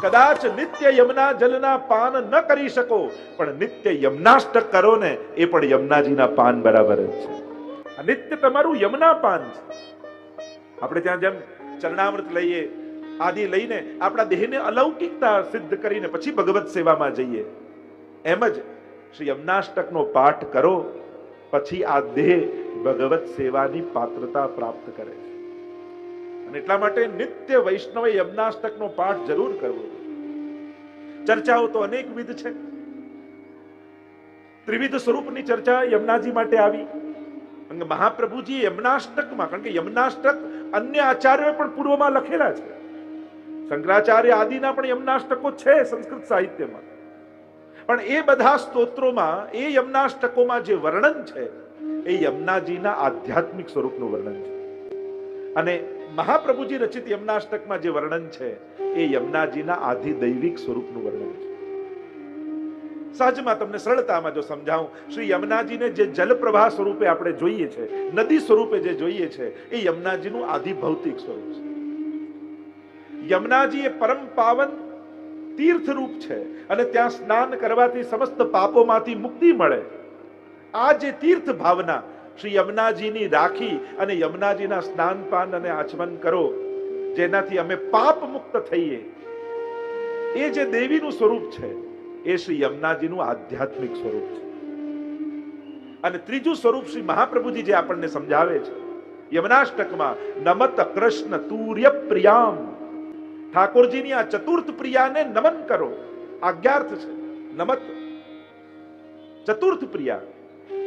કદાચ નિત્ય યમના જલના પાન ન કરી શકો, પણ નિત્ય યમનાષ્ટક કરો ને એ પણ યમુનાજીના પાન બરાબર જ છે. આ નિત્ય તમારું યમુના પાન છે. આપણે ત્યાં જેમ ચરણામૃત લઈએ આદિ લઈને આપણા દેહને અલૌકિકતા સિદ્ધ કરીને પછી ભગવત સેવામાં જઈએ, એમ જ શ્રી યમનાષ્ટકનો પાઠ કરો પછી આ દેહ ભગવત સેવાની પાત્રતા પ્રાપ્ત કરે છે. અને એટલા માટે નિત્ય વૈષ્ણવે યમનાષ્ટકનો પાઠ જરૂર કરવો. ચર્ચાઓ તો અનેકવિધ છે. ત્રિવિધ સ્વરૂપની ચર્ચા યમુનાજી માટે આવી. મહાપ્રભુજી યમનાષ્ટકમાં, કારણ કે યમનાષ્ટક અન્ય આચાર્યોએ પણ પૂર્વમાં લખેલા છે. શંકરાચાર્ય આદિના પણ યમનાષ્ટકો છે સંસ્કૃત સાહિત્યમાં. પણ એ બધા સ્તોત્રોમાં એ યમનાષ્ટકોમાં જે વર્ણન છે એ યમુનાજીના આધ્યાત્મિક સ્વરૂપનું વર્ણન છે. અને મહાપ્રભુજી રચિત યમનાષ્ટકમાં જે વર્ણન છે એ યમુનાજીના આધિદૈવિક સ્વરૂપનું વર્ણન છે. સહજમાં તમને સરળતામાં જો સમજાવું, શ્રી યમુનાજીને જે જલ પ્રવાહ સ્વરૂપે આપણે જોઈએ છે, નદી સ્વરૂપે જે જોઈએ છે, એ યમુનાજીનું આધિભૌતિક સ્વરૂપ છે. યમુનાજી એ પરમ પાવન તીર્થ રૂપ છે અને ત્યાં સ્નાન કરવાથી સમસ્ત પાપોમાંથી મુક્તિ મળે. આ જે તીર્થ ભાવના શ્રી યમુનાજીની રાખી અને યમુનાજીના સ્નાનપાન અને આચમન કરો, જેનાથી અમે પાપ મુક્ત થઈએ, એ જે દેવીનું સ્વરૂપ છે એ શ્રી યમુનાજીનું આધ્યાત્મિક સ્વરૂપ છે. અને ત્રીજું સ્વરૂપ શ્રી મહાપ્રભુજી જે આપણને સમજાવે છે યમનાષ્ટકમાં, નમત કૃષ્ણ તુર્ય પ્રિયામ. ઠાકોરજીની આ ચતુર્થ પ્રિયાને નમન કરો. આજ્ઞાર્થ છે નમત. ચતુર્થ પ્રિયા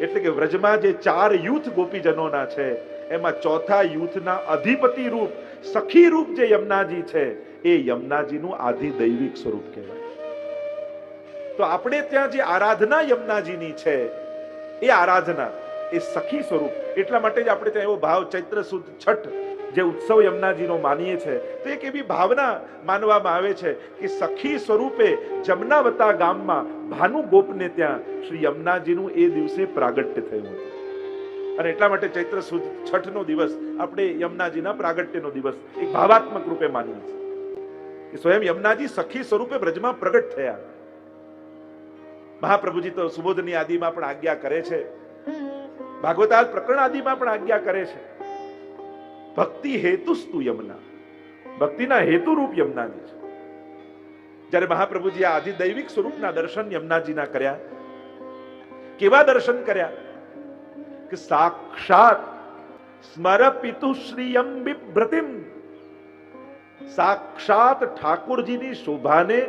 એટલે કે વ્રજમાં જે 4 યુથ ગોપીજનોના છે એમાં ચોથા યુથના અધિપતિ રૂપ સખી રૂપ જે યમુનાજી છે એ યમુનાજીનું આધિદૈવિક સ્વરૂપ કહેવાય. તો આપણે ત્યાં જે આરાધના યમુનાજીની છે એ આરાધના એ સખી સ્વરૂપ. એટલા માટે જ આપણે ત્યાં એવો ભાવ ચૈત્ર સુદ છઠ જે ઉત્સવ યમુનાજીનો માનીએ છે તો એક એવી ભાવના માનવામાં આવે છે કે સખી સ્વરૂપે જમનાવતા ગામમાં ભાનુ ગોપને ત્યાં શ્રી યમુનાજીનું એ દિવસે પ્રાગટ્ય થયું હતું. અને એટલા માટે ચૈત્ર સુદ છઠનો દિવસ આપણે યમુનાજીના પ્રાગટ્યનો દિવસ એક ભાવાત્મક રૂપે માનીએ છીએ કે સ્વયં યમુનાજી સખી સ્વરૂપે બ્રજમાં પ્રગટ થયા. મહાપ્રભુજી તો સુબોધની આદિમાં પણ આજ્ઞા કરે છે, ભાગવતાલ પ્રકરણ આદિમાં પણ આજ્ઞા કરે છે. ભક્તિ હેતુસ્તુ યમુના, ભક્તિના હેતુ રૂપ યમુનાજી છે. જ્યારે મહાપ્રભુજી આ આધિદૈવિક સ્વરૂપના દર્શન યમુનાજીના કર્યા, કેવા દર્શન કર્યા કે સાક્ષાત સ્મરપિતુ શ્રીયમ બિભ્રતિમ, સાક્ષાત ઠાકોરજીની શોભાને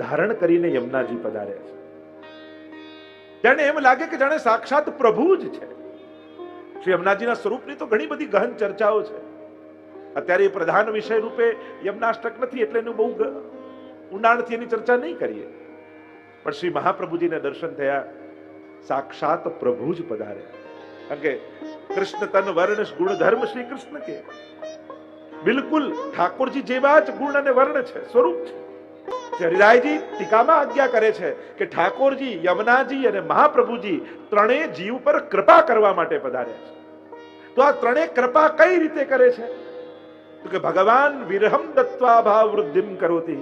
ધારણ કરીને યમુનાજી પધાર્યા છે. જાણે એમ લાગે કે જાણે સાક્ષાત પ્રભુ જ છે. શ્રી યમુનાજીના સ્વરૂપની તો ઘણી બધી ગહન ચર્ચાઓ છે. અત્યારે એ પ્રધાન વિષય રૂપે યમનાષ્ટક નથી એટલે એનું બહુ ઊંડાણથી એની ચર્ચા નહીં કરીએ. પણ શ્રી મહાપ્રભુજીને દર્શન થયા, સાક્ષાત પ્રભુ જ પધાર્યા. કારણ કે કૃષ્ણ તન વર્ણ ગુણ ધર્મ શ્રી કૃષ્ણ કે બિલકુલ ઠાકોરજી જેવા જ ગુણ અને વર્ણ છે, સ્વરૂપ છે. હરિરાયજી ટીકામાં આજ્ઞા કરે છે કે ઠાકોરજી, યમુનાજી અને મહાપ્રભુજી ત્રણેય જીવ પર કૃપા કરવા માટે પધાર્યા છે. તો આ ત્રણેય કૃપા કઈ રીતે કરે છે તો કે ભગવાન વિરહમ દત્વા ભાવ વૃદ્ધિમ કરોતિ.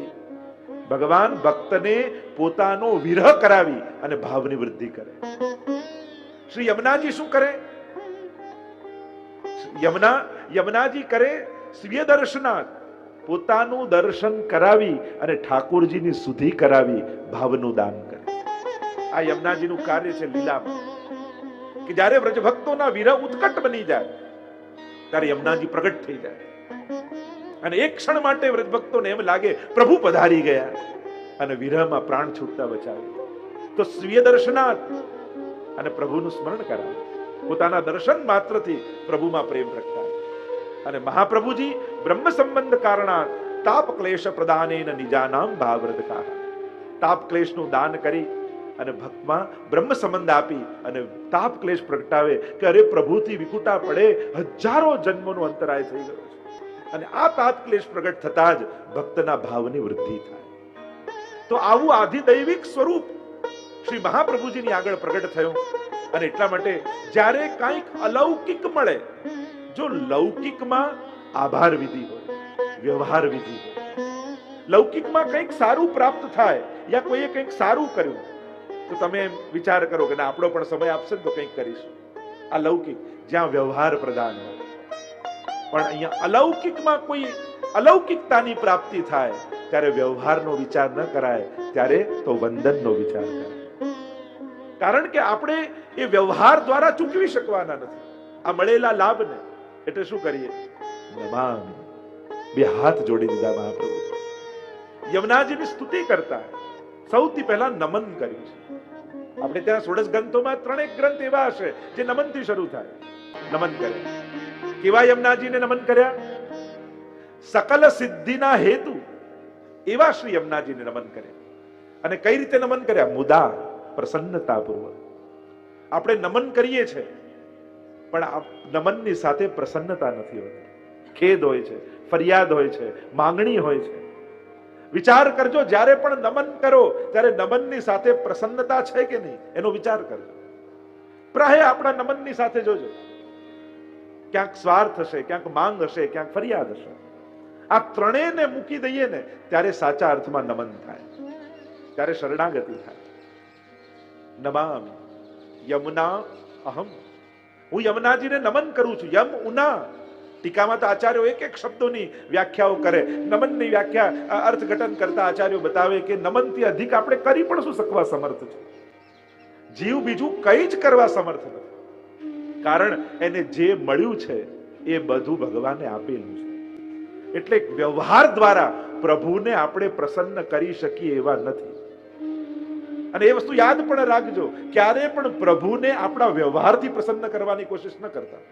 ભગવાન ભક્તને પોતાનો વિરહ કરાવી અને ભાવની વૃદ્ધિ કરે. શ્રી યમુનાજી શું કરે? યમુનાજી કરે સ્વીય દર્શનાથ, પોતાનું દર્શન કરાવી અને ઠાકોરજીની સુધી કરાવી ભાવનું દાન કરે. આ યમુનાજીનું કાર્ય છે લીલામાં. કે જ્યારે વ્રજ ભક્તોના વિરહ ઉત્કટ બની જાય ત્યારે યમુનાજી પ્રગટ થઈ જાય અને એક ક્ષણ માટે વ્રજ ભક્તોને એમ લાગે પ્રભુ પધારી ગયા અને વિરહમાં પ્રાણ છૂટતા બચાવે. તો સ્વીય દર્શનાથ અને પ્રભુનું સ્મરણ કરાવે, પોતાના દર્શન માત્રથી પ્રભુમાં પ્રેમ પ્રગટાવે. અને મહાપ્રભુજી બ્રહ્મ સંબંધ કારણાત તાપ ક્લેશ પ્રદાનેન નિજાનામ ભાવવ્રતકાહ. તાપ ક્લેશનું દાન કરી અને ભક્તમાં બ્રહ્મ સંબંધ આપી અને તાપ ક્લેશ પ્રગટાવે કે અરે પ્રભુથી વિકુટા પડે હજારો જન્મોનો અંતરાય થઈ ગયો છે. અને આ તાપ ક્લેશ પ્રગટ થતા જ ભક્તના ભાવની વૃદ્ધિ થાય. તો આવું આધિદૈવિક સ્વરૂપ શ્રી મહાપ્રભુજીની આગળ પ્રગટ થયું. અને એટલા માટે જ્યારે કંઈક અલૌકિક મળે, જો લૌકિકમાં આભાર વિધિ હોય, વ્યવહાર વિધિ હોય, લૌકિકમાં કંઈક સારું પ્રાપ્ત થાય યા કોઈએ કંઈક સારું કર્યું તો તમે વિચાર કરો કે ના આપણો પણ સમય આપશે ને તો કંઈક કરીશું. આ લૌકિક, જ્યાં વ્યવહાર પ્રધાન હોય. પણ અહીંયા અલૌકિકમાં કોઈ અલૌકિકતાની પ્રાપ્તિ થાય ત્યારે વ્યવહારનો વિચાર ન કરાય, ત્યારે તો વંદનનો વિચાર કરાય. કારણ કે આપણે એ વ્યવહાર દ્વારા ચૂકવી શકવાના નથી આ મળેલા લાભને. એટલે શું કરીએ? નમામિ, બે હાથ જોડી દીધા મહાપ્રભુ. યમુનાજીની સ્તુતિ કરતા સૌથી પહેલા નમન કર્યું છે. આપણે ત્યાં 16 ગ્રંથોમાં 3 ગ્રંથ એવા હશે જે નમનથી શરૂ થાય. નમન કર્યા. કેવા યમુનાજીને નમન કર્યા? સકલ સિદ્ધિના હેતુ એવા શ્રી યમુનાજીને નમન કર્યા. અને કઈ રીતે નમન કર્યા? મુદા, પ્રસન્નતાપૂર્વક. આપણે નમન કરીએ છીએ પણ નમનની સાથે પ્રસન્નતા નથી હોતી. ખેદ હોય છે, ફરિયાદ હોય છે, માંગણી હોય છે. વિચાર કરજો, જ્યારે પણ નમન કરો ત્યારે નમનની સાથે પ્રસન્નતા છે કે નહીં એનો વિચાર કરજો. પ્રાય આપણા નમનની સાથે જોજો, ક્યાંક સ્વાર્થ હશે, ક્યાંક માંગ હશે, ક્યાંક ફરિયાદ હશે. આ ત્રણેયને મૂકી દઈએ ને ત્યારે સાચા અર્થમાં નમન થાય, ત્યારે શરણાગતિ થાય. નમામિ યમુના અહમ, હું યમુનાજીને નમન કરું છું. યમ ઉના, ટીકામાં તો આચાર્યો એક એક શબ્દોની વ્યાખ્યાઓ કરે. નમનની વ્યાખ્યા અર્થઘટન કરતા આચાર્યો બતાવે કે નમનથી અધિક આપણે કરી પણ શું શકવા સમર્થ છે? જીવ બીજું કઈ જ કરવા સમર્થ નથી. કારણ એને જે મળ્યું છે એ બધું ભગવાને આપેલું છે. એટલે વ્યવહાર દ્વારા પ્રભુને આપણે પ્રસન્ન કરી શકીએ એવા નથી. અને એ વસ્તુ યાદ પણ રાખજો, ક્યારે પણ પ્રભુને આપણા વ્યવહારથી પ્રસન્ન કરવાની કોશિશ ન કરતા.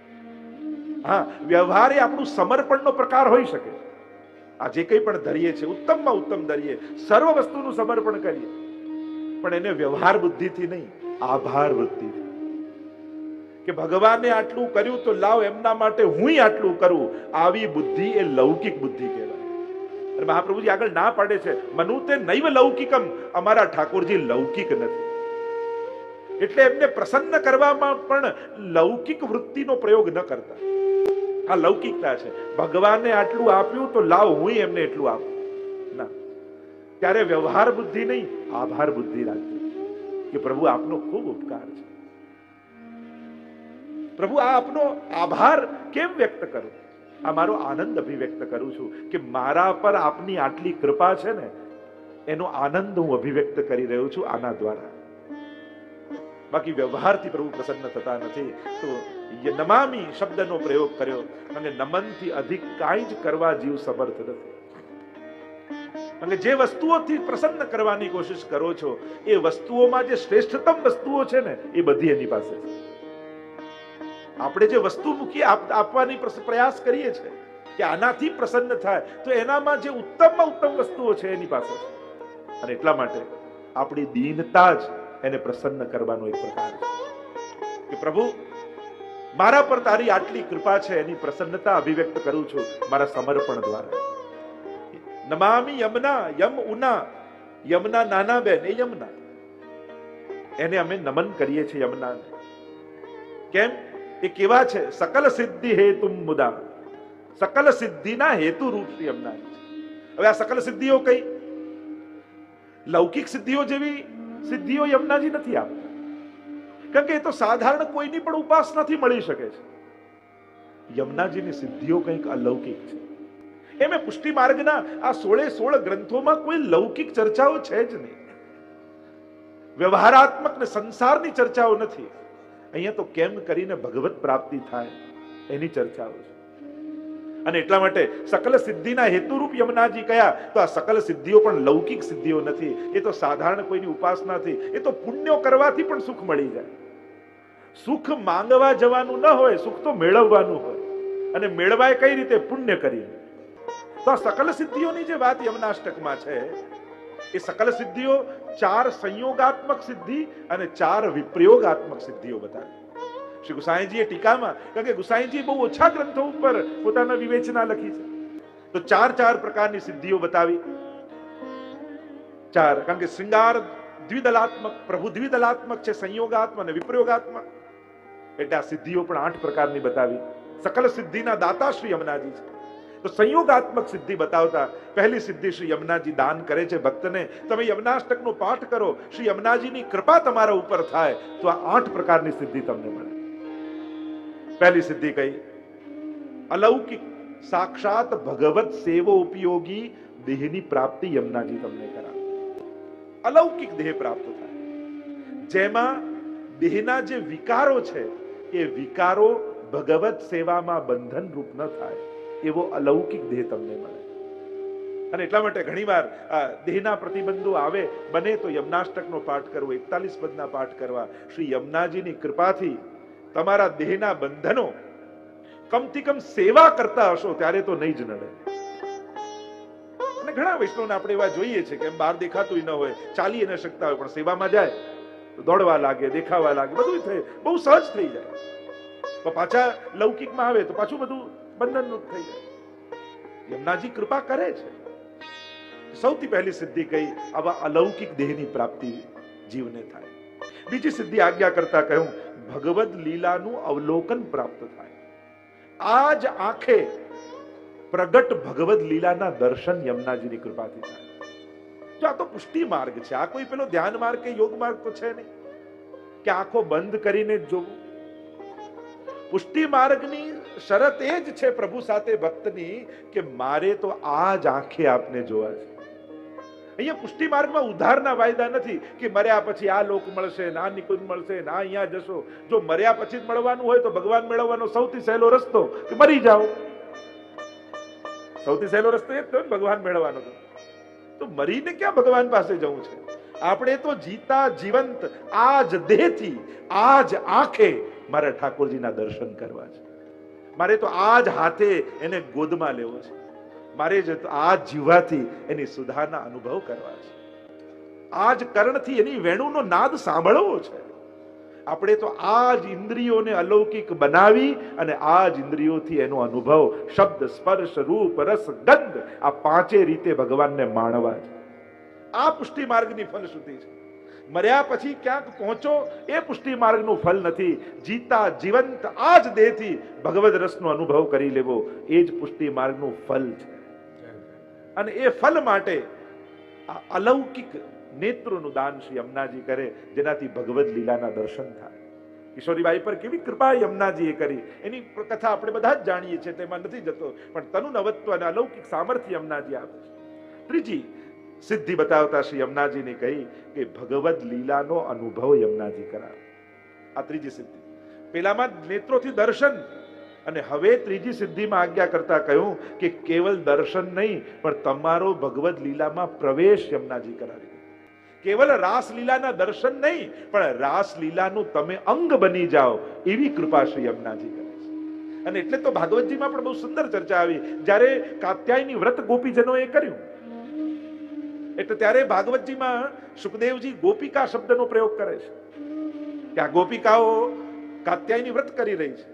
હા, વ્યવહાર એ આપણું સમર્પણનો પ્રકાર હોઈ શકે. આ જે કંઈ પણ ધરીએ છે ઉત્તમમાં ઉત્તમ ધરીએ, સર્વ વસ્તુનું સમર્પણ કરીએ, પણ એને વ્યવહાર બુદ્ધિથી નહીં, આભાર વૃત્તિથી. કે ભગવાને આટલું કર્યું તો લાવ એમના માટે હું આટલું કરું. આવી બુદ્ધિ એ લૌકિક બુદ્ધિ કહેવાય. અને મહાપ્રભુજી આગળ ના પાડે છે, મનુતે નૈવ લૌકિકમ, અમારા ઠાકોરજી લૌકિક નથી. એટલે એમને પ્રસન્ન કરવામાં પણ લૌકિક વૃત્તિનો પ્રયોગ ન કરતા. આ લૌકિકતા છે. ભગવાને આટલું આપ્યું તો લાવ હું એમને એટલું આપું ના. ત્યારે વ્યવહાર બુદ્ધિ નહીં, આભાર બુદ્ધિ રાખજો કે પ્રભુ આપનો ખૂબ ઉપકાર છે. પ્રભુ આ આપનો આભાર કેમ વ્યક્ત કરું? આ મારો આનંદ અભિવ્યક્ત કરું છું કે મારા પર આપની આટલી કૃપા છે ને, એનો આનંદ હું અભિવ્યક્ત કરી રહ્યો છું આના દ્વારા. બાકી વ્યવહારથી પ્રભુ પ્રસન્ન થતા નથી. તો નમામી શબ્દનો પ્રયોગ કર્યો, અને નમનથી અધિક કાંઈ જ કરવા જીવ સમર્થ નથી. અને જે વસ્તુઓથી પ્રસન્ન કરવાની કોશિશ કરો છો એ વસ્તુઓમાં જે શ્રેષ્ઠતમ વસ્તુઓ છે ને એ બધી એની પાસે છે. આપણે જે વસ્તુ મૂકી આપવાની પ્રયાસ કરીએ છીએ કે આનાથી પ્રસન્ન થાય, તો એનામાં જે ઉત્તમમાં ઉત્તમ વસ્તુઓ છે એની પાસે છે. અને એટલા માટે આપણી દીનતા જ એને પ્રસન્ન કરવાનો એક પ્રકાર છે કે પ્રભુ મારા પર તારી આટલી કૃપા છે, એની પ્રસન્નતા અભિવ્યક્ત કરું છું મારા સમર્પણ દ્વારા. નમામિ યમુના, યમ ઉના, યમુના નાના બેન એ યમુના, એને અમે નમન કરીએ છીએ યમુનાને. કેમ? એ કેવા છે? સકલ સિદ્ધિ હેતુ મુદા, સકલ સિદ્ધિના હેતુ રૂપ શ્રી યમુના છે. હવે આ સકલ સિદ્ધિઓ કઈ? લૌકિક સિદ્ધિઓ જેવી સિદ્ધિઓ યમુનાજી નથી આપતા, કારણ કે એ તો સાધારણ કોઈની પણ ઉપાસનાથી મળી શકે છે. યમુનાજીની સિદ્ધિઓ કંઈક અલૌકિક છે. એમ પુષ્ટિ માર્ગના આ 16 ગ્રંથોમાં કોઈ લૌકિક ચર્ચાઓ છે જ નહીં. વ્યવહારાત્મક ને સંસારની ચર્ચાઓ નથી. અહીંયા તો કેમ કરીને ભગવત પ્રાપ્તિ થાય એની ચર્ચાઓ છે. અને એટલા માટે સકલ સિદ્ધિના હેતુરૂપ યમુનાજી કયા? તો આ સકલ સિદ્ધિઓ પણ લૌકિક સિદ્ધિઓ નથી. એ તો સાધારણ કોઈની ઉપાસનાથી, એ તો પુણ્યો કરવાથી પણ સુખ મળી જાય. સુખ માંગવા જવાનું ન હોય, સુખ તો મેળવવાનું હોય. અને મેળવાય કઈ રીતે? પુણ્ય કરીને. તો આ સકલ સિદ્ધિઓની જે વાત યમુનાષ્ટકમાં છે, એ સકલ સિદ્ધિઓ 4 સંયોગાત્મક સિદ્ધિ અને 4 વિપ્રયોગાત્મક સિદ્ધિઓ બતાવી. શ્રી ગુસાઈજીએ ટીકામાં, કારણ કે ગુસાઈજી બહુ ઓછા ગ્રંથો ઉપર પોતાના વિવેચના લખી છે, તો 4 પ્રકારની સિદ્ધિઓ બતાવી. 4, કારણ કે શૃંગાર દ્વિદલાત્મક, પ્રભુ દ્વિદલાત્મક છે, સંયોગાત્મક અને વિપ્રયોગાત્મક. એટલે આ સિદ્ધિઓ પણ 8 પ્રકારની બતાવી. સકલ સિદ્ધિના દાતા શ્રી યમુનાજી છે. તો સંયોગાત્મક સિદ્ધિ બતાવતા પહેલી સિદ્ધિ શ્રી યમુનાજી દાન કરે છે ભક્તને. તમે યમુનાષ્ટકનો પાઠ કરો, શ્રી યમુનાજીની કૃપા તમારા ઉપર થાય તો આ 8 પ્રકારની સિદ્ધિ તમને મળે. પહેલી સિદ્ધિ કઈ? અલૌકિક સાક્ષાત ભગવત સેવો ઉપયોગી દેહની પ્રાપ્તિ યમુનાજી તમને કરાવે. અલૌકિક દેહ પ્રાપ્ત થાય, જેમાં દેહના જે વિકારો છે એ વિકારો ભગવત સેવામાં બંધન રૂપ ન થાય એવો અલૌકિક દેહ તમને મળે. અને એટલા માટે ઘણીવાર દેહના પ્રતિબંધો આવે, બને તો યમુનાષ્ટકનો પાઠ કરવો, 41 પદના પાઠ કરવા. શ્રી યમુનાજીની કૃપાથી તમારા દેહના બંધનો કમથી કમ સેવા કરતા હશો ત્યારે તો નહીં જ નડે. અને ઘણા વૈષ્ણવને આપણે એવા જોઈએ છે કે એમ બહાર દેખાતું ન હોય, ચાલી ન શકતા હોય, પણ સેવામાં જાય તો દોડવા લાગે, દેખાવા લાગે, બધું થાય, બહુ સહજ થઈ જાય. પણ પાછા લૌકિકમાં આવે તો પાછું બધું બંધનરૂપ થઈ જાય. યમુનાજી કૃપા કરે છે. સૌથી પહેલી સિદ્ધિ કઈ? આવા અલૌકિક દેહની પ્રાપ્તિ જીવને થાય. બીજી સિદ્ધિ આજ્ઞા કરતા કહ્યું, ભગવદ લીલાનું અવલોકન પ્રાપ્ત થાય. આજ આંખે પ્રગટ ભગવદ લીલાના દર્શન યમુનાજીની કૃપાથી થાય. જો આ તો પુષ્ટિ માર્ગ છે, આ કોઈ પેલો ધ્યાન માર્ગ કે યોગ માર્ગ તો છે નહીં કે આંખો બંધ કરીને જોવું. પુષ્ટિ માર્ગની શરત એ જ છે પ્રભુ સાથે ભક્તની કે મારે તો આ જ આંખે આપને જોવા છે. અહીંયા પુષ્ટિ માર્ગમાં ઉદ્ધારના વાયદા નથી કે મર્યા પછી આ લોક મળશે, ના નિકુંજ મળશે, ના અહીંયા જશો. જો મર્યા પછી જ મળવાનું હોય તો ભગવાન મેળવવાનો સૌથી સહેલો રસ્તો કે મરી જાઓ. સૌથી સહેલો રસ્તો એ જ તો ભગવાન મેળવવાનો. તો મરીને ક્યાં ભગવાન પાસે જવું છે? આપણે તો જીતા જીવંત આજ દેહથી આજ આંખે મારા ઠાકોરજીના દર્શન કરવા છે. મારે તો આજ હાથે એને ગોદમાં લેવો છે. મારે જ આ જીવાથી એની સુધારના અનુભવ કરવા છે. આજ કર્ણથી એની વેણુનો નાદ સાંભળવો છે. આપણે તો આ જ ઇન્દ્રિયોને અલૌકિક બનાવી અને આ જ ઇન્દ્રિયોથી એનો અનુભવ શબ્દ, સ્પર્શ, રૂપ, રસ, ગંધ આ 5 રીતે ભગવાનને માણવા છે. આ પુષ્ટિ માર્ગની ફલશ્રુતિ છે. મર્યા પછી ક્યાંક પહોંચો એ પુષ્ટિ માર્ગનું ફલ નથી. જીતા જીવંત આ જ દેહથી ભગવદ રસનો અનુભવ કરી લેવો એ જ પુષ્ટિ માર્ગનું ફલ છે. અને એ ફલ માટે આ અલૌકિક નેત્રોનું દાન શ્રી યમુનાજી કરે, જેનાથી ભગવદ લીલાના દર્શન થાય. કિશોરીબાઈ પર કેવી કૃપા યમુનાજીએ કરી એની કથા આપણે બધા જ જાણીએ છીએ, તેમાં નથી જતો, પણ તનુ નવત્વ અને અલૌકિક સામર્થ્ય યમુનાજી આપે છે. ત્રીજી સિદ્ધિ બતાવતા શ્રી યમુનાજીને કહી કે ભગવદ લીલાનો અનુભવ યમુનાજી કરાવે. આ ત્રીજી સિદ્ધિ. પેલામાં નેત્રોથી દર્શન, અને હવે ત્રીજી સિદ્ધિમાં આજ્ઞા કરતા કહ્યું કે કેવલ દર્શન નહીં પણ તમારો ભગવદ લીલામાં પ્રવેશ યમુનાજી કરાવી. કેવલ રાસલીલાના દર્શન નહીં પણ રાસલીલાનું તમે અંગ બની જાઓ એવી કૃપા શ્રી યમુનાજી કરે છે. અને એટલે તો ભાગવતજીમાં પણ બહુ સુંદર ચર્ચા આવી. જ્યારે કાત્યાયની વ્રત ગોપીજનોએ કર્યું એટલે ત્યારે ભાગવતજીમાં સુખદેવજી ગોપિકા શબ્દનો પ્રયોગ કરે છે કે આ ગોપિકાઓ કાત્યાયની વ્રત કરી રહી છે.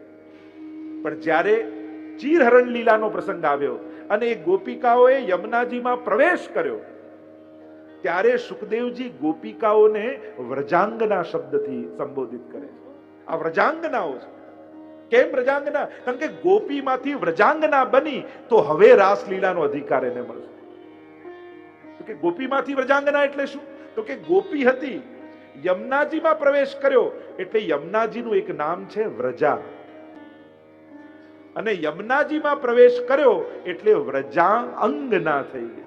પણ જ્યારે ચીરહરણ લીલાનો પ્રસંગ આવ્યો અને એ ગોપિકાઓએ યમુનાજીમાં પ્રવેશ કર્યો ત્યારે સુખદેવજી ગોપિકાઓને વ્રજાંગના શબ્દથી સંબોધિત કરે છે. આ વ્રજાંગનાઓ છે. કેમ વ્રજાંગના? કારણ કે ગોપીમાંથી વ્રજાંગના બની તો હવે રાસલીલાનો અધિકાર એને મળશે. તો કે ગોપીમાંથી વ્રજાંગના એટલે શું? તો કે ગોપી હતી, યમુનાજીમાં પ્રવેશ કર્યો એટલે યમુનાજીનું એક નામ છે વ્રજા, અને યમુનાજીમાં પ્રવેશ કર્યો એટલે વ્રજાંગના થઈ ગઈ.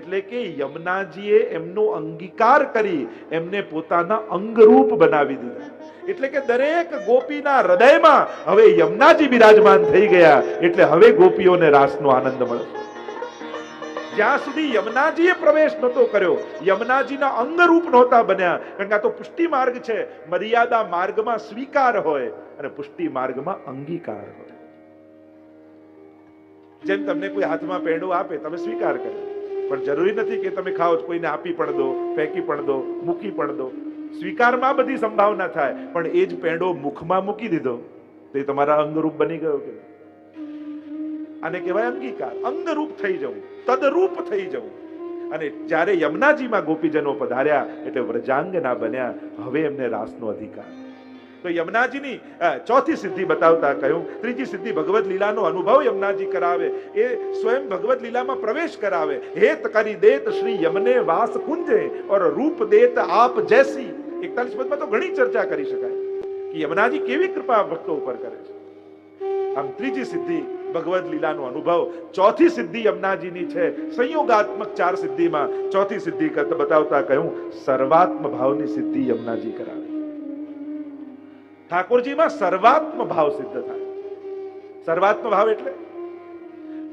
એટલે કે યમુનાજીએ એમનો અંગીકાર કરી એમને પોતાના અંગરૂપ બનાવી દીધા. એટલે કે દરેક ગોપીના હૃદયમાં હવે યમુનાજી બિરાજમાન થઈ ગયા. એટલે હવે ગોપીઓને રાસનો આનંદ મળશે. જ્યાં સુધી યમુનાજીએ પ્રવેશ નહોતો કર્યો, યમુનાજીના અંગરૂપ નહોતા બન્યા. કારણ કે આ તો પુષ્ટિ માર્ગ છે. મર્યાદા માર્ગમાં સ્વીકાર હોય અને પુષ્ટિ માર્ગમાં અંગીકાર હોય. જેમ તમને કોઈ હાથમાં પેંડો આપે તમે સ્વીકાર કરો, પણ જરૂરી નથી કે તમે ખાઓ, કોઈને આપી પણ દો, ફેંકી પણ દો, મૂકી પણ દો. સ્વીકારમાં બધી સંભાવના થાય, પણ એ જ પેંડો મુખમાં મૂકી દીધો તો એ તમારા અંગરૂપ બની ગયો કે આને કહેવાય અંગીકાર. અંગરૂપ થઈ જવું, તદરૂપ થઈ જવું. અને જ્યારે યમુનાજીમાં ગોપીજનો પધાર્યા એટલે વ્રજાંગના બન્યા. હવે એમને રાસનો અધિકાર. તો યમુનાજીની ચોથી સિદ્ધિ બતાવતા કહ્યું, ત્રીજી સિદ્ધિ ભગવદ લીલાનો અનુભવ યમુનાજી કરાવે, એ સ્વયં ભગવદ લીલામાં પ્રવેશ કરાવે. હેત કરી દેત શ્રી યમને વાસ કુંજે और रूप देत आप जैसी. 41 પદમાં તો ઘણી ચર્ચા કરી શકાય કે યમુનાજી કેવી કૃપા ભક્તો ઉપર કરે છે. આમ ત્રીજી સિદ્ધિ ભગવદ લીલાનો અનુભવ. ચોથી સિદ્ધિ યમુનાજીની છે સંયોગાત્મક 4 સિદ્ધિમાં ચોથી સિદ્ધિ બતાવતા કહ્યું સર્વાત્મ ભાવની સિદ્ધિ યમુનાજી કરાવે. ઠાકોરજીમાં સર્વાત્મ ભાવ સિદ્ધ થાય. સર્વાત્મ ભાવ એટલે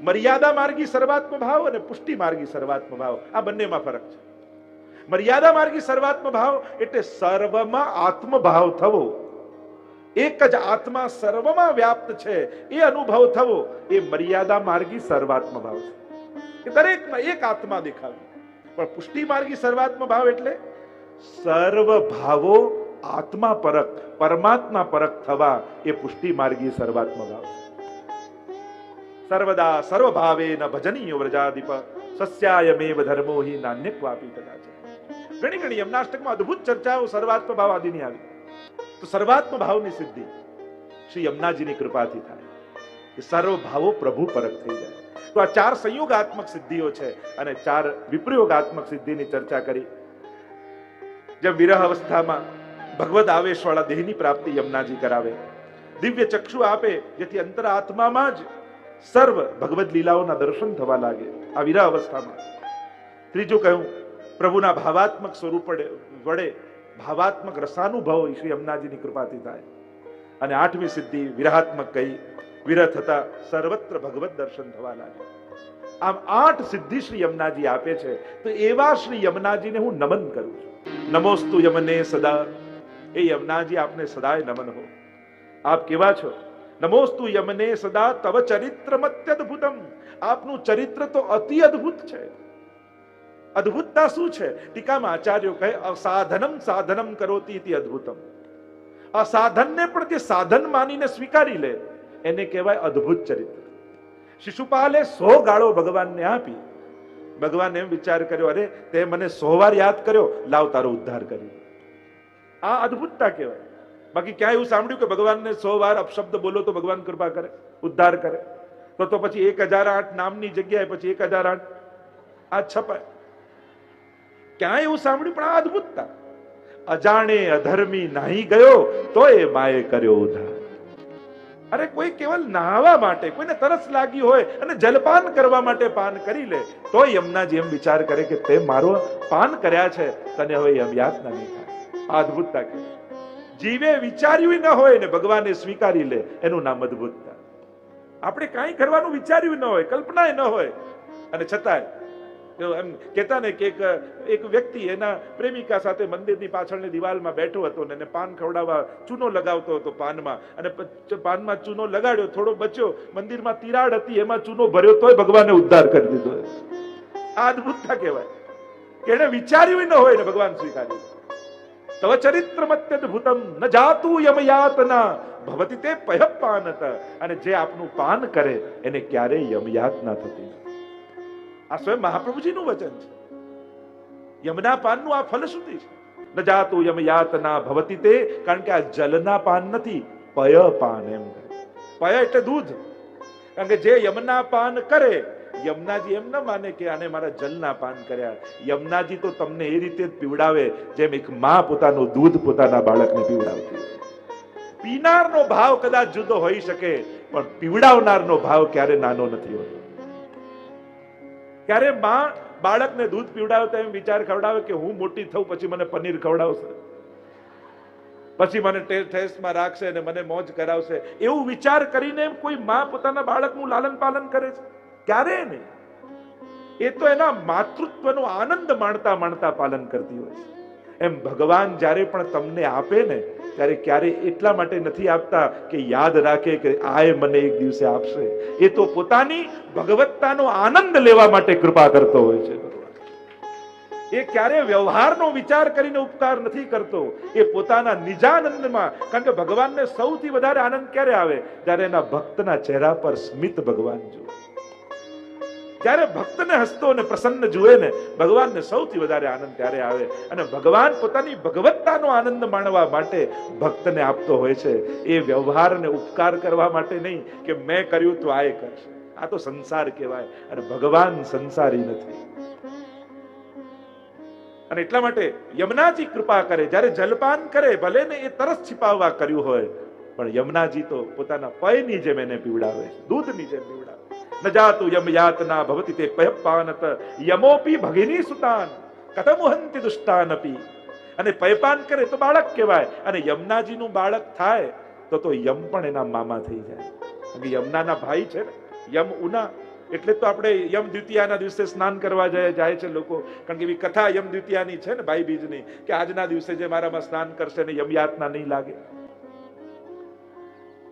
મર્યાદા માર્ગી સર્વાત્મ ભાવ અને પુષ્ટિ માર્ગી સર્વાત્મ ભાવ, આ બંનેમાં ફરક છે. મર્યાદા માર્ગી સર્વાત્મ ભાવ એટલે સર્વમાં આત્મભાવ થવો, એક જ આત્મા સર્વમાં વ્યાપ્ત છે એ અનુભવ થવો, એ મર્યાદા માર્ગી સર્વાત્મ ભાવ છે. એ દરેકમાં એક આત્મા દેખાવી. પણ પુષ્ટિ માર્ગી સર્વાત્મ ભાવ એટલે સર્વ ભાવો આત્મા પરક, પરમાત્મા પરક થવા, એ પુષ્ટિ માર્ગી સર્વાત્મ ભાવ છે. સર્વદા સર્વભાવે ન ભજનીય વ્રજાદિપ સસ્યાયમેવ ધર્મો હિ નાન્ય ક્વાપી કદાચ. ઘણી ઘણી યમનાષ્ટકમાં અદ્ભુત ચર્ચાઓ સર્વાત્મ ભાવ આદિની આવી. તો સર્વાત્મ ભાવની સિદ્ધિ શ્રી યમુનાજીની કૃપાથી થાય, એ સર્વ ભાવો પ્રભુ પરક થઈ જાય. તો આ 4 સંયોગાત્મક સિદ્ધિઓ છે અને 4 વિપ્રયોગાત્મક સિદ્ધિની ચર્ચા કરી. જેમ વિરહ અવસ્થામાં ભગવદ આવેશ વાળા દેહની પ્રાપ્તિ યમુનાજી કરાવે, દિવ્ય ચક્ષુ આપે જેથી અંતર આત્મામાં જ સર્વ ભગવદ લીલાઓના દર્શન થવા લાગે આ વિરહ અવસ્થામાં. ત્રીજું કહ્યું પ્રભુના ભાવાત્મક સ્વરૂપ વડે ભાવાત્મક રસાનુભવ શ્રી યમુનાજીની કૃપાથી થાય. અને 8મી સિદ્ધિ વિરહાત્મક કહી, વિરહ થતા સર્વત્ર ભગવત દર્શન થવા લાગે. આમ 8 સિદ્ધિ શ્રી યમુનાજી આપે છે. તો એવા શ્રી યમુનાજીને હું નમન કરું છું. નમોસ્તુ યમને સદા. એ યમુનાજી આપને સદાય નમન હો. આપ કેવા છો? નમોસ્તુ યમને સદા તવ ચરિત્રમત્યદ્ભુતમ. આપનું ચરિત્ર તો અતિ અદ્ભુત છે. અદ્ભુતતા શું છે? ટીકામાં આચાર્યો કહે અસાધનમ સાધનમ કરોતિ ઇતિ અદ્ભુતમ. અસાધનને પણ જે સાધન માનીને સ્વીકારી લે એને કહેવાય અદ્ભુત ચરિત્ર. શિશુપાલે 100 ગાળો ભગવાનને આપી. ભગવાન એમ વિચાર કર્યો, અરે તે મને 100 વાર યાદ કર્યો, લાવ તારો ઉદ્ધાર કરી. આ અદ્ભુતતા કહેવાય. બાકી ક્યાં એવું સાંભળ્યું કે ભગવાનને 100 વાર અપશબ્દ બોલો તો ભગવાન કૃપા કરે, ઉદ્ધાર કરે? તો પછી 1008 નામની જગ્યાએ પછી 1008 આ છપાય. ક્યાં એવું સાંભળ્યું? પણ આ અદ્ભુતતા. અજાણે અધર્મી નાહી ગયો તો એ માએ કર્યો ઉદ્ધાર. અરે કોઈ કેવલ નહાવા માટે, કોઈને તરસ લાગી હોય અને જલપાન કરવા માટે પાન કરી લે તો યમુનાજી એમ વિચાર કરે કે તે મારો પાન કર્યા છે, તને હવે યમ યાતના નહીં થાય. આ અદ્ભુતતા કે જીવે વિચાર્યું ન હોય ને ભગવાને સ્વીકારી લે, એનું નામ અદ્ભુતતા. આપણે કાંઈ કરવાનું વિચાર્યું ન હોય, કલ્પના ન હોય, અને છતાંય એમ કહેતા ને કે એક વ્યક્તિ એના પ્રેમિકા સાથે મંદિરની પાછળની દિવાલમાં બેઠો હતો ને એને પાન ખવડાવવા ચૂનો લગાવતો હતો પાનમાં, અને પાનમાં ચૂનો લગાડ્યો, થોડો બચ્યો, મંદિરમાં તિરાડ હતી એમાં ચૂનો ભર્યો તોય ભગવાને ઉદ્ધાર કરી દીધો. આ અદ્ભુતતા કહેવાય કે એને વિચાર્યું ન હોય ને ભગવાન સ્વીકાર્યું. તવ ચરિત્રમત્યદ્ભુતમ ન જાતુ યમયાતના ભવતિ તે પયપાનત. અને જે આપનું પાન કરે એને ક્યારેય યમયાતના થતી નથી. આ સ્વયં મહાપ્રભુજીનું વચન છે. યમના પાનનું આ ફલશ્રુતિ છે. ન જાતુ યમયાતના ભવતિ તે, કારણ કે આ જલના પાન નથી, પય પાન. એમ પય એટલે દૂધ. કારણ કે જે યમના પાન કરે, યમુનાજી એમ ન માને કે આને મારા જલના પાન કર્યા. યમુનાજી તો તમને એ રીતે જ પીવડાવે જેમ એક માં પોતાનું દૂધ પોતાના બાળકને પીવડાવતી. પીનારનો ભાવ કદાચ જુદો હોઈ શકે, પણ પીવડાવનારનો ભાવ ક્યારે નાનો નથી હોતો. ક્યારે માં બાળકને દૂધ પીવડાવતા એમ વિચાર ખવડાવે કે હું મોટી થઉં પછી મને પનીર ખવડાવશે, પછી મને ટેસ્ટમાં રાખશે અને મને મોજ કરાવશે, એવું વિચાર કરીને એમ કોઈ માં પોતાના બાળકનું લાલન પાલન કરે છે? ક્યારે નહીં. એ તો એના માતૃત્વનો આનંદ માણતા માણતા પાલન કરતી હોય છે. એમ ભગવાન જ્યારે પણ તમને આપે ને ત્યારે ક્યારે એટલા માટે નથી આપતા કે યાદ રાખે કે આએ મને એક દિવસે આપશે. એ તો પોતાની ભગવત્તાનો આનંદ લેવા માટે કૃપા કરતો હોય છે. એ ક્યારે વ્યવહારનો વિચાર કરીને ઉપકાર નથી કરતો, એ પોતાના નિજાનંદમાં. કારણ કે ભગવાનને સૌથી વધારે આનંદ ક્યારે આવે? જ્યારે એના ભક્તના ચહેરા પર સ્મિત ભગવાન જુએ. જ્યારે ભક્તને હસતો અને પ્રસન્ન જુએ ને, ભગવાનને સૌથી વધારે આનંદ ત્યારે આવે. અને ભગવાન પોતાની ભગવત્તાનો આનંદ માણવા માટે ભક્તને આપતો હોય છે. એ વ્યવહારને ઉપકાર કરવા માટે નહીં કે મેં કર્યું તો આ કરશે. આ તો સંસાર કહેવાય અને ભગવાન સંસારી નથી. અને એટલા માટે યમુનાજી કૃપા કરે. જ્યારે જલપાન કરે, ભલે ને એ તરસ छिपाવવા કર્યું હોય, પણ યમુનાજી તો પોતાના પયની જેમ એને પીવડાવે, દૂધની જેમ પીવડાવે. ન જાતુ યમ યાતના ભવતિ તે પયપાનત યમોપી ભગિની સુતાન કથમુહંતિ દુષ્ટાનપી. અને પયપાન કરે તો બાળક કહેવાય, અને યમુનાજીનું બાળક થાય તો યમ પણ એના મામા થઈ જાય. યમુનાના ભાઈ છે ને, યમ ઉના. એટલે તો આપણે યમ દ્વિતીયાના દિવસે સ્નાન કરવા જાય છે લોકો. કારણ કે એવી કથા યમ દ્વિતીયાની છે ને, ભાઈ બીજની, કે આજના દિવસે જે મારામાં સ્નાન કરશે ને યમ યાતના નહીં લાગે.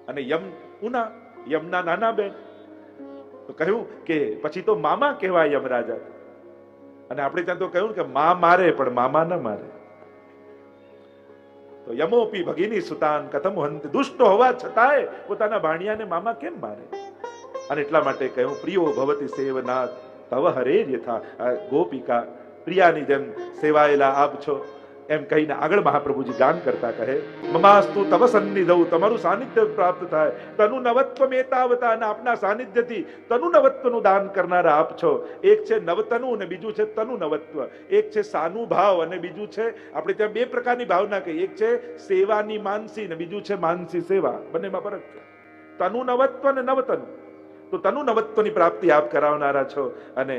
અને યમ ઉના, યમના નાના બેન, તો કહ્યું કે પછી તો મામા કહેવાય યમરાજા. અને આપણે ત્યાં તો કહ્યું કે મા મારે પણ મામા ન મારે. તો યમોપી ભગિની સુતાન કથમ હંત. દુષ્ટ હોવા છતાંય પોતાના ભાણિયાને મામા કેમ મારે? અને એટલા માટે કહ્યું પ્રિયો ભવતી સેવનાથ તવ હરે યથા. ગોપિકા પ્રિયાની જેમ સેવાયેલા આપ છો એમ કહીને આગળ મહાપ્રભુજી ગાન કરતા કહે, મમાસ્તુ તવ સન્નિધૌ, તમારું સાનિધ્ય પ્રાપ્ત થાય. તનુ નવત્વ મેતાવતા, અને આપના સાનિધ્યથી તનુ નવત્વનું દાન કરનારા આપ છો. એક છે નવતનુ અને બીજું છે તનુ નવત્વ. એક છે સાનુભાવ અને બીજું છે, આપણે ત્યાં બે પ્રકારની ભાવના કહી, એક છે સેવાની માનસી અને બીજું છે માનસી સેવા. બંનેમાં ફરક છે. તનુ નવત્વ અને નવતનુ. તો તનુ નવત્વની પ્રાપ્તિ આપ કરાવનારા છો. અને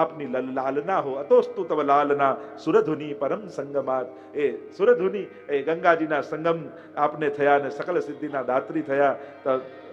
આપની લાલના હો અતોસ્તુ તવ લાલના સુરધુની પરમ સંગમાત. એ સુરધુની એ ગંગાજીના સંગમ આપને થયા અને સકલ સિદ્ધિના દાત્રી થયા.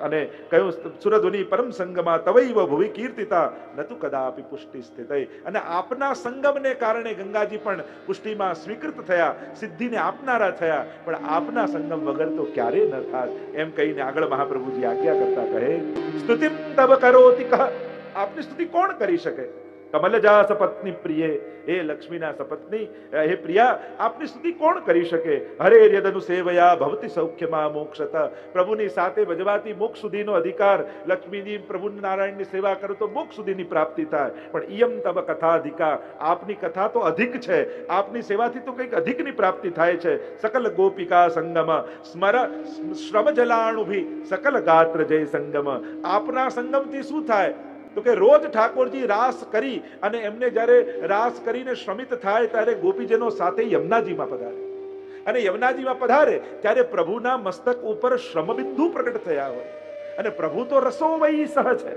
અને કહ્યું સુરધુની પરમ સંગમા તવૈવ ભુવિ કીર્તિતા નતુ કદાપી પુષ્ટિ સ્થિત. અને આપના સંગમને કારણે ગંગાજી પણ પુષ્ટિમાં સ્વીકૃત થયા, સિદ્ધિને આપનારા થયા. પણ આપના સંગમ વગર તો ક્યારે ન થાત. એમ કહીને આગળ મહાપ્રભુજી આજ્ઞા કરતા કહે, સ્તુતિમ તવ કરોતિ કહ. આપની સ્તુતિ કોણ કરી શકે? કમલજા સપત્ની પ્રિય, હે લક્ષ્મીના સપત્ની, હે પ્રિયા, આપની સ્તુતિ કોણ કરી શકે? હરે યદનુ સેવયા ભવતી સૌખ્યમાં મોક્ષત. પ્રભુની સાથે ભજવાથી મોક્ષ સુધીનો અધિકાર. લક્ષ્મીજી પ્રભુ નારાયણની સેવા કરો તો મોક્ષ સુધીની પ્રાપ્તિ થાય. પણ ઇયમ તબ કથાધિકા, આપની કથા તો અધિક છે. આપની સેવાથી તો કંઈક અધિકની પ્રાપ્તિ થાય છે. સકલ ગોપિકા સંગમ સ્મર શ્રમ જલાણુભી સકલ ગાત્ર જય સંગમ. આપના સંગમથી શું થાય? તો કે રોજ ઠાકોરજી રાસ કરી અને એમને જ્યારે રાસ કરીને શ્રમિત થાય ત્યારે ગોપીજનો સાથે યમુનાજીમાં પધારે. અને યમુનાજીમાં પધારે ત્યારે પ્રભુના મસ્તક ઉપર શ્રમબિંદુ પ્રગટ થયા હોય. અને પ્રભુ તો રસો વહી સહ છે.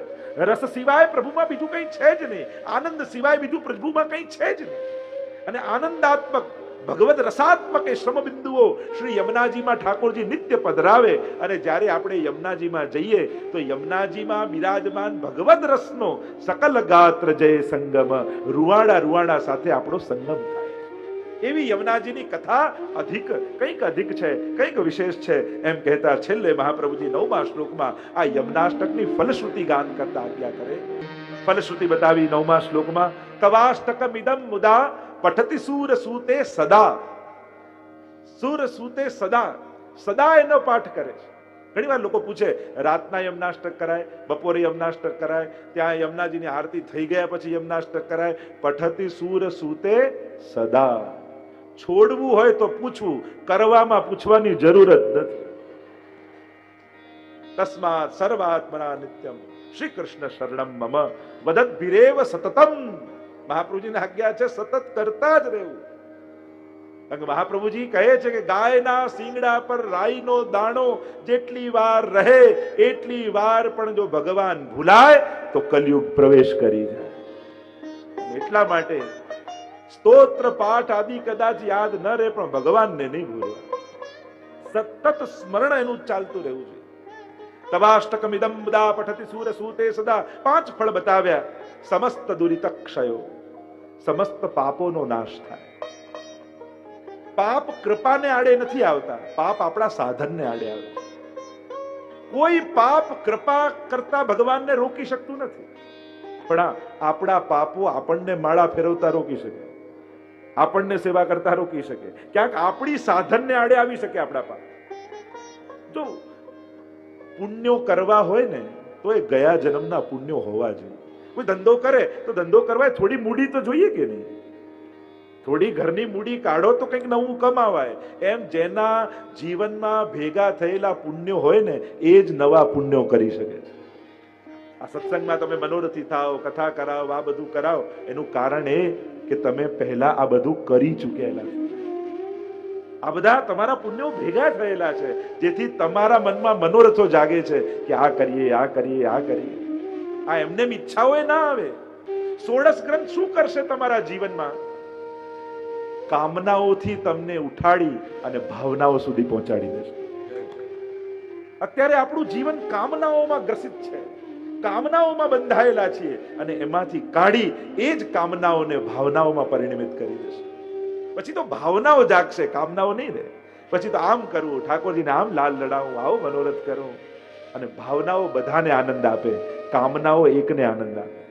રસ સિવાય પ્રભુમાં બીજું કંઈ છે જ નહીં. આનંદ સિવાય બીજું પ્રભુમાં કંઈ છે જ નહીં. અને આનંદાત્મક ભગવદ રસાત્મક એ શ્રમ બિંદુઓ શ્રી યમુનાજીમાં ઠાકોરજી નિત્ય પધરાવે. અને જ્યારે આપણે યમુનાજીમાં જઈએ તો યમુનાજીમાં બિરાજમાન ભગવદ રસનો સકલ ગાત્ર જય સંગમ, રૂવાડા રૂવાડા સાથે આપણો સંગમ થાય. એવી યમુનાજીની કથા અધિક છે, કંઈક વિશેષ છે. એમ કહેતા છેલ્લે મહાપ્રભુજી 9મા શ્લોકમાં આ યમુનાષ્ટકની ફલશ્રુતિ ગાન કરતા આજ્ઞા કરે. ફલશ્રુતિ બતાવી 9મા શ્લોકમાં, તવાષ્ટકમિદં મુદા પઠતિ સૂર સૂતે સદા. સૂર સૂતે સદા, સદા એનો પાઠ કરે છે. ઘણી વાર લોકો પૂછે, રાતના યમુનાષ્ટક કરાય, બપોરે યમુનાષ્ટક કરાય, ત્યાં યમુનાજીની આરતી થઈ ગયા પછી યમુનાષ્ટક કરાય? પઠતિ સૂર સૂતે સદા. છોડવું હોય તો પૂછવું, કરવામાં પૂછવાની જરૂર જ નથી. તસ્માત સર્વાત્મના નિત્યમ શ્રી કૃષ્ણ શરણમ મમ વદદ્ભિરેવ સતતમ. મહાપ્રભુજીની આજ્ઞા છે સતત કરતા જ રહેવું. મહાપ્રભુજી કહે છે કે ગાયના શિંગડા પર રાઈનો દાણો જેટલી વાર રહે એટલી વાર પણ જો ભગવાન ભૂલાય તો કલયુગ પ્રવેશ કરી જાય. એટલા માટે સ્તોત્ર પાઠ આદિ કદાચ યાદ ન રહે પણ ભગવાનને નહીં ભૂલવા. સતત સ્મરણ એનું ચાલતું રહેવું જોઈએ. તવાષ્ટકમિદં મુદા પઠતિ સૂર સૂતે સદા. 5 ફળ બતાવ્યા. સમસ્ત દુરિતક્ષયો, સમસ્ત પાપોનો નાશ થાય. પાપ કૃપાને આડે નથી આવતા, પાપ આપણા સાધનને આડે આવે છે. કોઈ પાપ કૃપા કરતા ભગવાનને રોકી શકતું નથી. પણ આપણા પાપો આપણને માળા ફેરવતા રોકી શકે, આપણને સેવા કરતા રોકી શકે. ક્યાંક આપણી સાધનને આડે આવી શકે આપણા પાપ. જો પુણ્યો કરવા હોય ને તો એ ગયા જન્મના પુણ્યો હોવા જોઈએ. કોઈ ધંધો કરે તો ધંધો કરવા થોડી મૂડી તો જોઈએ કે નહીં? થોડી ઘરની મૂડી કાઢો તો કંઈક નવું કમાવાય. એમ જેના જીવનમાં ભેગા થયેલા પુણ્યો હોય ને એ જ નવા પુણ્યો કરી શકે છે. આ સત્સંગમાં તમે મનોરથી થાઓ, કથા કરાવો, આ બધું કરાવો, એનું કારણ એ કે તમે પહેલા આ બધું કરી ચૂકેલા છો. આ બધા તમારા પુણ્યો ભેગા થયેલા છે, જેથી તમારા મનમાં મનોરથો જાગે છે કે આ કરીએ, આ કરીએ, આ કરીએ. આ એમને ઈચ્છાઓ ના આવે. 16 ગ્રંથ શું કરશે તમારા જીવનમાં? કામનાઓથી તમને ઉઠાડી અને ભાવનાઓ સુધી પહોંચાડી દેશે. અત્યારે આપણું જીવન કામનાઓમાં ગ્રસિત છે, કામનાઓમાં બંધાયેલા છીએ, અને એમાંથી કાઢી એ જ કામનાઓને ભાવનાઓમાં પરિણમિત કરી દેશે. પછી તો ભાવનાઓ જાગશે, કામનાઓ નહીં રહે. પછી તો આમ કરવું, ઠાકોરજીને આમ લાલ લડાવું, આવો મનોરથ કરું. અને ભાવનાઓ બધાને આનંદ આપે, કામનાઓ એકને આનંદ આપે.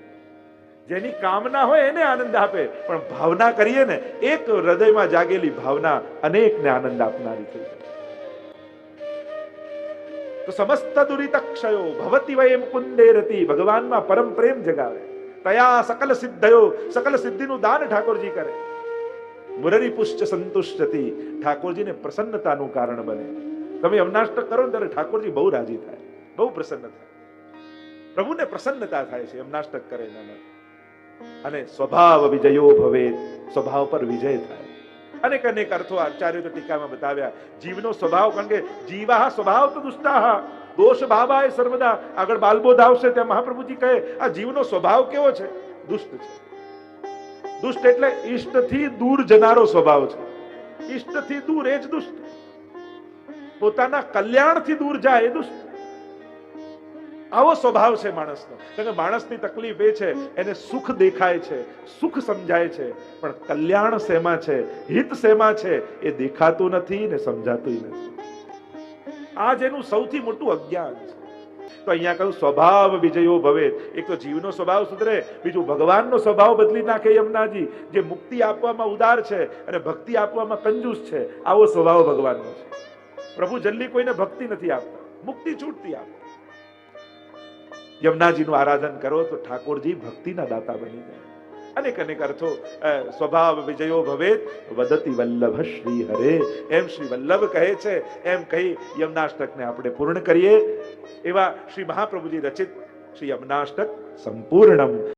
જેની કામના હોય એને આનંદ આપે, પણ ભાવના કરીએ ને, એક હૃદયમાં જાગેલી ભાવના અનેકને આનંદ આપનારી થઈ જાય. તો સમસ્ત દુરિત ક્ષયો ભવતી વયે મુકુંદે રતિ, ભગવાનમાં પરમ પ્રેમ જગાવે. તયા સકલ સિદ્ધયો, સકલ સિદ્ધિનું દાન ઠાકોરજી કરે. મુરરી પુષ્ટ સંતુષ્ટતિ, ઠાકોરજીને પ્રસન્નતાનું કારણ બને. તમે યમનાષ્ટક કરો ને ત્યારે ઠાકોરજી બહુ રાજી થાય, બહુ પ્રસન્ન થાય. પ્રભુને પ્રસન્નતા થાય છે યમનાષ્ટક કરે ને. અને સ્વભાવ વિજયો ભવે, સ્વભાવ પર વિજય થાય. અનેક અનેક અર્થો આચાર્યો તો ટીકામાં બતાવ્યા. જીવનો સ્વભાવ, કારણ કે જીવા સ્વભાવ તો દુષ્ટાહ દોષ ભાવાય સર્વદા. આગળ બાલબોધ આવશે ત્યાં મહાપ્રભુજી કહે આ જીવનો સ્વભાવ કેવો છે? દુષ્ટ છે. દુષ્ટ એટલે ઈષ્ટથી દૂર જનારો સ્વભાવ છે. ઈષ્ટથી દૂર એ જ દુષ્ટ. પોતાના કલ્યાણથી દૂર જાય એ દુષ્ટ. આવો સ્વભાવ છે માણસનો. કારણ કે માણસની તકલીફ એ છે, એને સુખ દેખાય છે, સુખ સમજાય છે, પણ કલ્યાણ શેમાં છે, હિત શેમાં છે, એ દેખાતું નથી ને સમજાતું નથી. આ જેનું સૌથી મોટું અજ્ઞાન છે. તો અહીંયા કહ્યું સ્વભાવ વિજયો ભવે. એક તો જીવનો સ્વભાવ સુધરે, બીજું ભગવાનનો સ્વભાવ બદલી નાખે યમુનાજી, જે મુક્તિ આપવામાં ઉદાર છે અને ભક્તિ આપવામાં કંજૂસ છે. આવો સ્વભાવ ભગવાનનો છે. પ્રભુ જલ્દી કોઈને ભક્તિ નથી આપતા, મુક્તિ છૂટતી આપતા. યમુનાજીનું આરાધન કરો તો ઠાકોરજી ભક્તિના દાતા બની જાય. અનેક અનેક અર્થો. સ્વભાવ વિજયો ભવેત વદતિ વલ્લભ શ્રી હરે, એમ શ્રી વલ્લભ કહે છે. એમ કહી યમનાષ્ટકને આપણે પૂર્ણ કરીએ. એવા શ્રી મહાપ્રભુજી રચિત શ્રી યમનાષ્ટક સંપૂર્ણમ.